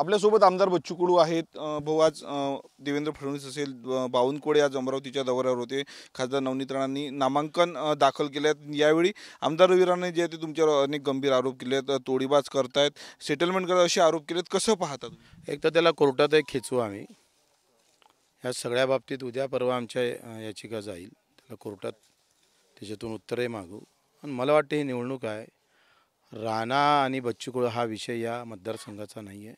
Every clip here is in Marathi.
आपल्यासोबत आमदार बच्चू कडू आहेत। भाऊ, आज देवेंद्र फडणवीस असेल, बावनकुळे आज अमरावतीच्या दौऱ्यावर होते। खासदार नवनीत राणांनी नामांकन दाखल केलेत। यावेळी आमदार रवी राणे जे ते तुमच्यावर अनेक गंभीर आरोप केलेत, तोडीबाज करतायत, सेटलमेंट करत असे आरोप केलेत। कसं पाहता तुम्ही? एक तर त्याला कोर्टात खेचू आम्ही, ह्या सगळ्या बाबतीत उद्या परवा आमच्या याचिका जाईल, त्याला कोर्टात त्याच्यातून उत्तरही मागू। आणि मला वाटतं ही निवडणूक आहे, राणा आणि बच्चू कडू हा विषय या मतदारसंघाचा नाही आहे,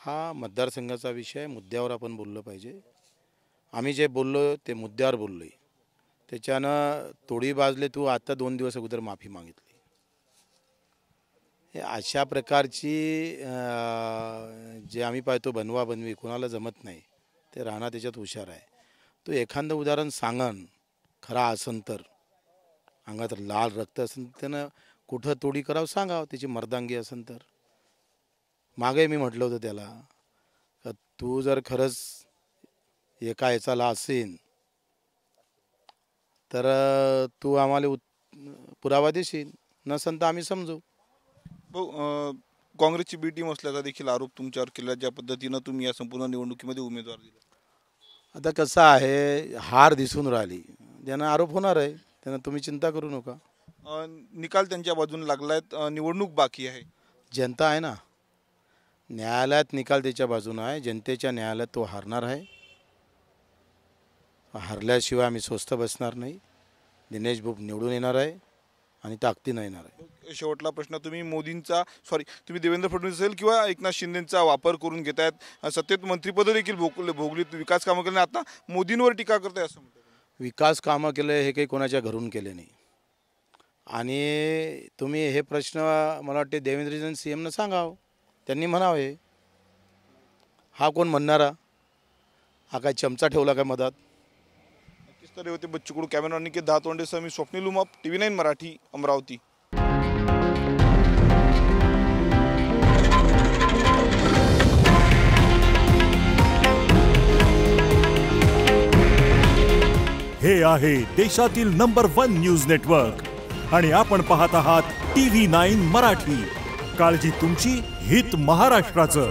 हा मतदारसंघाचा विषय। मुद्द्यावर आपण बोललं पाहिजे। आम्ही जे बोललो ते मुद्द्यावर बोललो आहे, त्याच्यानं तोडी बाजले तू आता 2 दिवस अगोदर माफी मागितली। हे अशा प्रकारची जे आम्ही पाहतो बनवा बनवी कोणाला जमत नाही, ते राणा त्याच्यात हुशार आहे। तो एखादं उदाहरण सांगन खरा असन तर, अंगात लाल रक्त असेल त्यानं कुठं तोडी करावं सांगावं, त्याची मर्दांगी असेल तर। मागे मी म्हटलं होतं त्याला, तू जर खरंच एका याचाला असेल तर तू आम्हाला पुरावा देशील, नसेल तर आम्ही समजू। भाऊ, काँग्रेसची बी टीम असल्याचा देखील आरोप तुमच्यावर केला, ज्या पद्धतीनं तुम्ही या संपूर्ण निवडणुकीमध्ये उमेदवार दिला। आता कसं आहे, हार दिसून राहिली, ज्यांना आरोप होणार आहे त्यांना तुम्ही चिंता करू नका। निकाल त्यांच्या बाजूने लागलायत, निवडणूक बाकी आहे। जनता आहे ना, न्यायालयात निकाल त्याच्या बाजूने आहे, जनतेच्या न्यायालयात तो हारणार आहे। हारल्याशिवाय आम्ही स्वस्थ बसणार नाही। दिनेश भाऊ निवडून येणार आहे आणि ताकदीने येणार आहे। शेवटला प्रश्न, तुम्ही देवेंद्र फडणवीस असेल किंवा एकनाथ शिंदेचा वापर करून घेतायत, सत्तेत मंत्रिपद देखील भोगली, विकास कामं केले, आता मोदींवर टीका करताय असं म्हणतात। विकास कामं केले हे काही कोणाच्या घरून केले नाही। आणि तुम्ही हे प्रश्न मला वाटते देवेंद्रजी सीएमनं सांगावं, त्यांनी म्हणावे। हा कोण म्हणणारा? हा काय चमचा ठेवला काय मधात? नक्कीच तर होते बच्चू कडू। कॅमेरा निकेत दहातोंडेसह मी स्वप्नील उमाप, TV9 मराठी, अमरावती। हे आहे देशातील नंबर 1 न्यूज नेटवर्क आणि आपण पाहत आहात TV9 मराठी। काळजी तुमची, हित महाराष्ट्राचं।